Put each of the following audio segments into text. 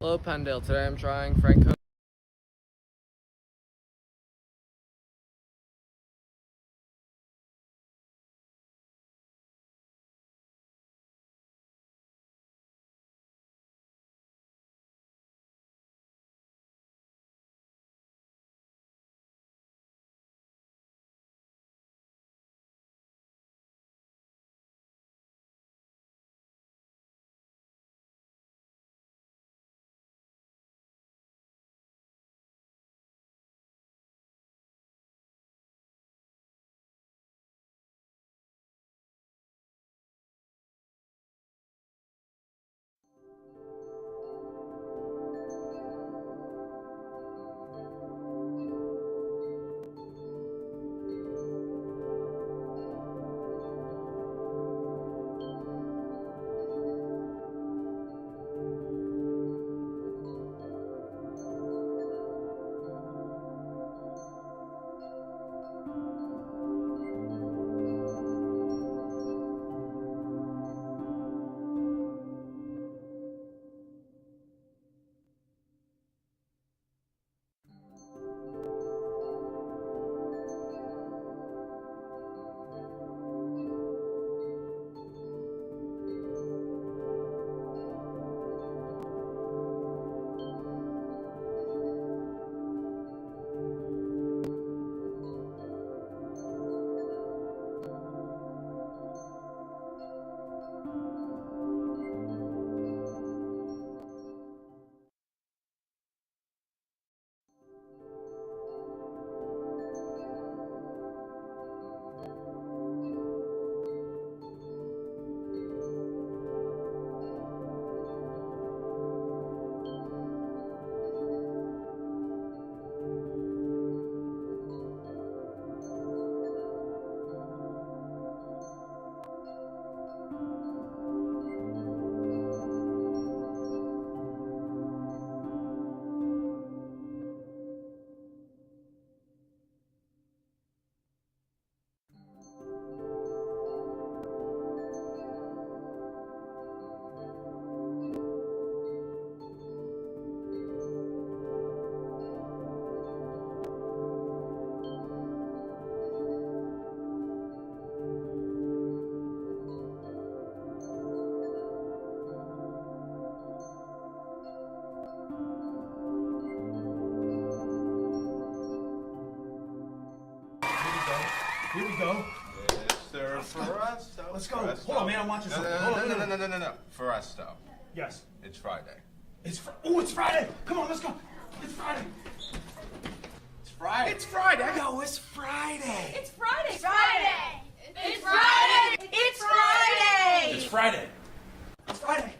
Hello, Pendale. Today I'm trying Franco. Here we go. Mr. Foresto. Let's go. Hold on, man. I'm watching something. No. Foresto. Yes. It's Friday. It's Friday. Come on, let's go. It's Friday. It's Friday. It's Friday. Yo, it's Friday. It's Friday. Friday. It's Friday. It's Friday. It's Friday. It's Friday.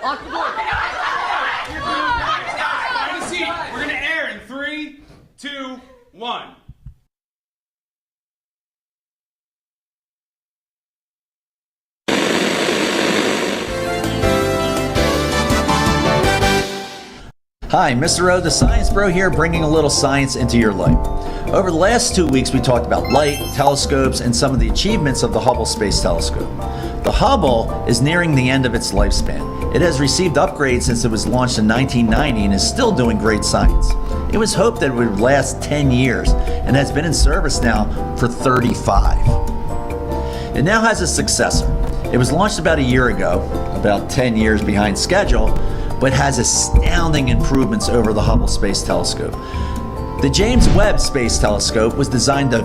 Lock the door! Find a seat. We're gonna air in 3, 2, 1. Hi, Mr. O, the Science Bro here, bringing a little science into your life. Over the last 2 weeks, we talked about light, telescopes, and some of the achievements of the Hubble Space Telescope. The Hubble is nearing the end of its lifespan. It has received upgrades since it was launched in 1990 and is still doing great science. It was hoped that it would last 10 years and has been in service now for 35. It now has a successor. It was launched about a year ago, about 10 years behind schedule, but has astounding improvements over the Hubble Space Telescope. The James Webb Space Telescope was designed to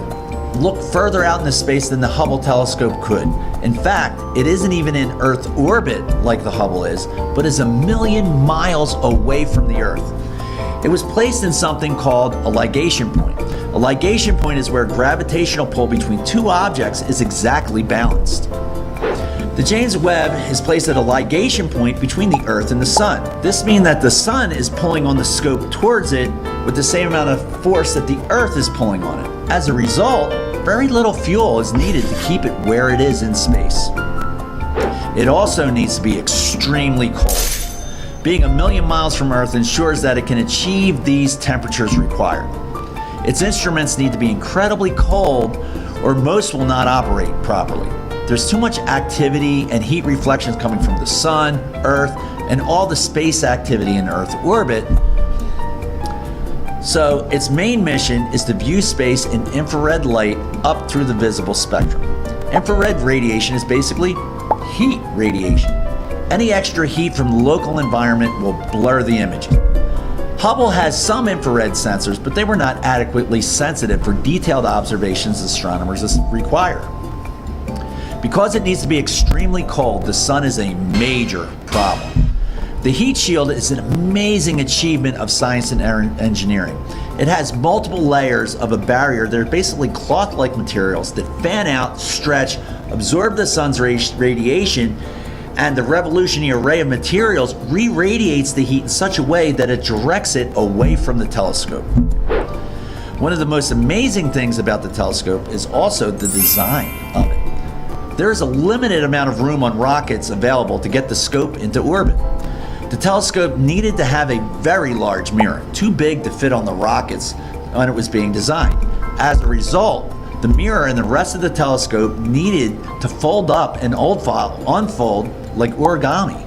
look further out into space than the Hubble telescope could. In fact, it isn't even in Earth orbit like the Hubble is, but is 1,000,000 miles away from the Earth. It was placed in something called a ligation point. A ligation point is where gravitational pull between two objects is exactly balanced. The James Webb is placed at a ligation point between the Earth and the Sun. This means that the Sun is pulling on the scope towards it with the same amount of force that the Earth is pulling on it. As a result, very little fuel is needed to keep it where it is in space. It also needs to be extremely cold. being a million miles from Earth ensures that it can achieve these temperatures required. Its instruments need to be incredibly cold or most will not operate properly. There's too much activity and heat reflections coming from the sun, Earth, and all the space activity in Earth orbit. So its main mission is to view space in infrared light up through the visible spectrum. Infrared radiation is basically heat radiation. Any extra heat from the local environment will blur the image. Hubble has some infrared sensors, but they were not adequately sensitive for detailed observations astronomers require. Because it needs to be extremely cold, the sun is a major problem. The heat shield is an amazing achievement of science and engineering. It has multiple layers of a barrier that are basically cloth-like materials that fan out, stretch, absorb the sun's radiation, and the revolutionary array of materials re-radiates the heat in such a way that it directs it away from the telescope. One of the most amazing things about the telescope is also the design of it. There is a limited amount of room on rockets available to get the scope into orbit. The telescope needed to have a very large mirror, too big to fit on the rockets when it was being designed. As a result, the mirror and the rest of the telescope needed to fold up and unfold like origami.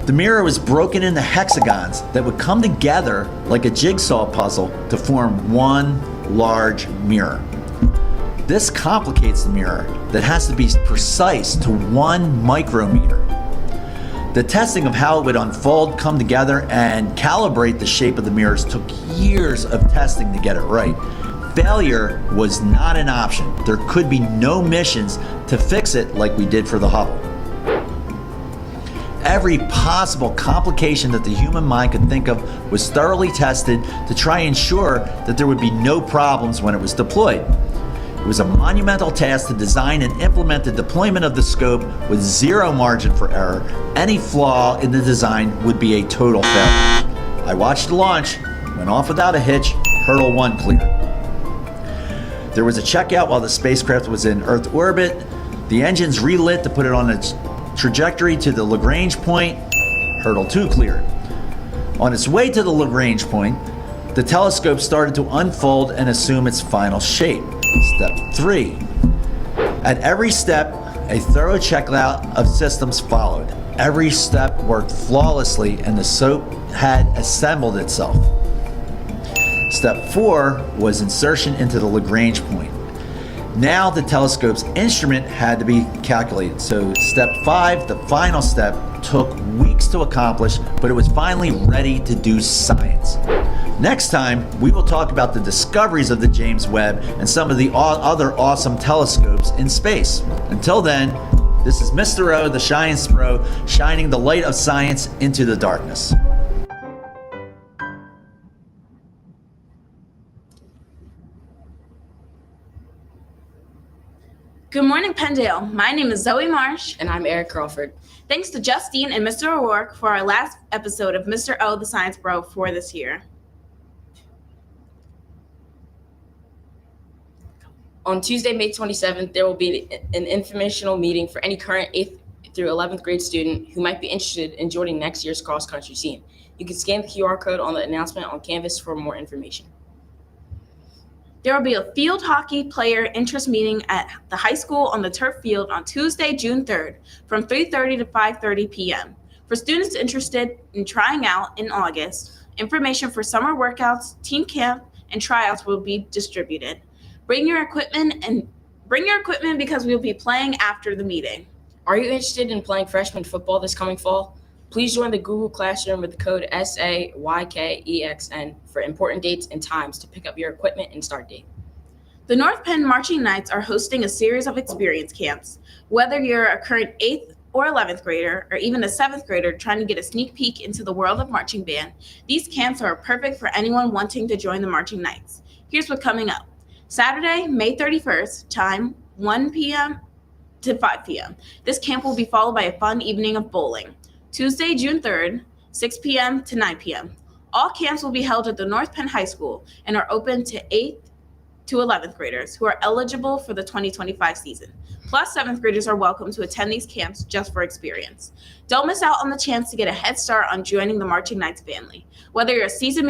The mirror was broken into hexagons that would come together like a jigsaw puzzle to form one large mirror. This complicates the mirror that has to be precise to 1 micrometer. The testing of how it would unfold, come together, and calibrate the shape of the mirrors took years of testing to get it right. Failure was not an option. There could be no missions to fix it like we did for the Hubble. Every possible complication that the human mind could think of was thoroughly tested to try and ensure that there would be no problems when it was deployed. It was a monumental task to design and implement the deployment of the scope with zero margin for error. Any flaw in the design would be a total failure. I watched the launch, went off without a hitch, hurdle 1 cleared. There was a checkout while the spacecraft was in Earth orbit. The engines relit to put it on its trajectory to the Lagrange point, hurdle 2 cleared. On its way to the Lagrange point, the telescope started to unfold and assume its final shape. Step 3. At every step, a thorough checkout of systems followed. Every step worked flawlessly and the scope had assembled itself. Step 4 was insertion into the Lagrange point. Now the telescope's instrument had to be calculated. So step 5, the final step, took weeks to accomplish, but it was finally ready to do science. Next time, we will talk about the discoveries of the James Webb and some of the other awesome telescopes in space. Until then, this is Mr. O, the Science Bro, shining the light of science into the darkness. Good morning, Pendale. My name is Zoe Marsh. And I'm Eric Crawford. Thanks to Justine and Mr. O'Rourke for our last episode of Mr. O, the Science Bro for this year. On Tuesday, May 27th, there will be an informational meeting for any current 8th through 11th grade student who might be interested in joining next year's cross-country team. You can scan the QR code on the announcement on Canvas for more information. There will be a field hockey player interest meeting at the high school on the turf field on Tuesday, June 3rd from 3:30 to 5:30 p.m. For students interested in trying out in August, information for summer workouts, team camp, and tryouts will be distributed. Bring your equipment because we'll be playing after the meeting. Are you interested in playing freshman football this coming fall? Please join the Google Classroom with the code SAYKEXN for important dates and times to pick up your equipment and start date. The North Penn Marching Knights are hosting a series of experience camps. Whether you're a current 8th or 11th grader, or even a 7th grader trying to get a sneak peek into the world of marching band, these camps are perfect for anyone wanting to join the Marching Knights. Here's what's coming up. Saturday, May 31st, time 1 p.m. to 5 p.m. This camp will be followed by a fun evening of bowling. Tuesday, June 3rd, 6 p.m. to 9 p.m. All camps will be held at the North Penn High School and are open to 8th to 11th graders who are eligible for the 2025 season. Plus, 7th graders are welcome to attend these camps just for experience. Don't miss out on the chance to get a head start on joining the Marching Knights family. Whether you're a seasoned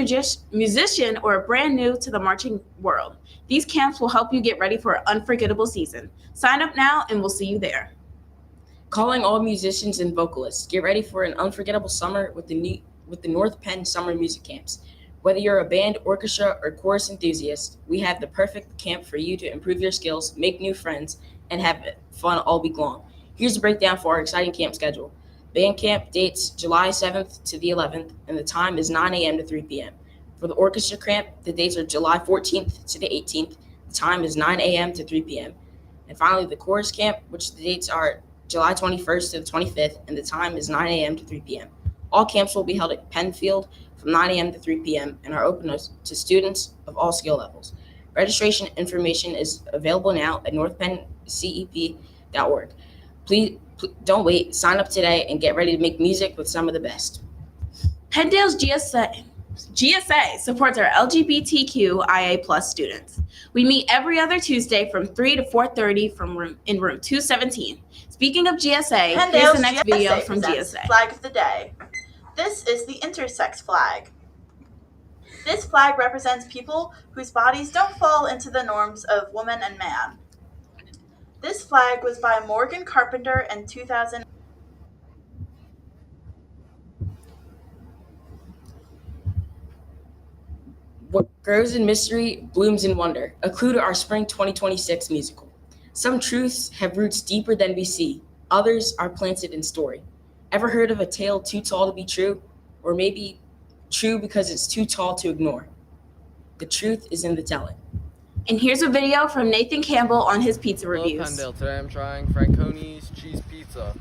musician or a brand new to the marching world, these camps will help you get ready for an unforgettable season. Sign up now and we'll see you there. Calling all musicians and vocalists, get ready for an unforgettable summer with the North Penn Summer Music Camps. Whether you're a band, orchestra, or chorus enthusiast, we have the perfect camp for you to improve your skills, make new friends, and have fun all week long. Here's a breakdown for our exciting camp schedule. Band camp dates July 7th to the 11th, and the time is 9 a.m. to 3 p.m. For the orchestra camp, the dates are July 14th to the 18th. The time is 9 a.m. to 3 p.m. And finally, the chorus camp, which the dates are July 21st to the 25th, and the time is 9 a.m. to 3 p.m. All camps will be held at Penn Field from 9 a.m. to 3 p.m. and are open to students of all skill levels. Registration information is available now at northpenncep.org. Please don't wait. Sign up today and get ready to make music with some of the best. Penndale's GSA supports our LGBTQIA+ students. We meet every other Tuesday from 3 to 4:30 in room 217. Speaking of GSA, here's Penndale's the next GSA video from presents GSA. Flag of the Day. This is the intersex flag. This flag represents people whose bodies don't fall into the norms of woman and man. This flag was by Morgan Carpenter in 2000. What grows in mystery blooms in wonder, a clue to our spring 2026 musical. Some truths have roots deeper than we see. Others are planted in story. Ever heard of a tale too tall to be true? Or maybe true because it's too tall to ignore? The truth is in the telling. And here's a video from Nathan Campbell on his pizza Hello, reviews. Penndale. Today I'm trying Franconi's cheese pizza.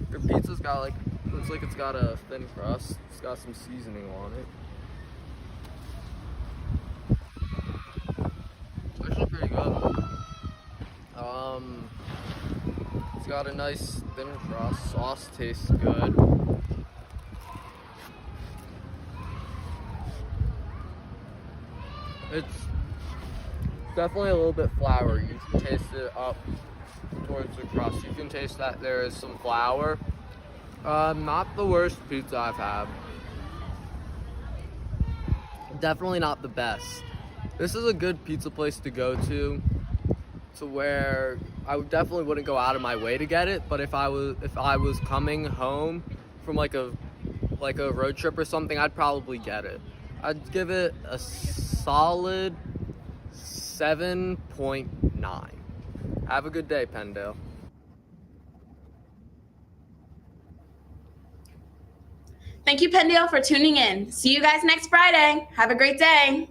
Your pizza's got looks like it's got a thin crust. It's got some seasoning on it. It's actually pretty good. It's got a nice thin crust. Sauce tastes good. It's definitely a little bit floury. You can taste it up towards the crust. You can taste that there is some flour. Not the worst pizza I've had. Definitely not the best. This is a good pizza place to go to where I definitely wouldn't go out of my way to get it, but if I was coming home from like a road trip or something, I'd probably get it. I'd give it a solid 7.9. Have a good day, Penndale. Thank you, Penndale, for tuning in. See you guys next Friday. Have a great day.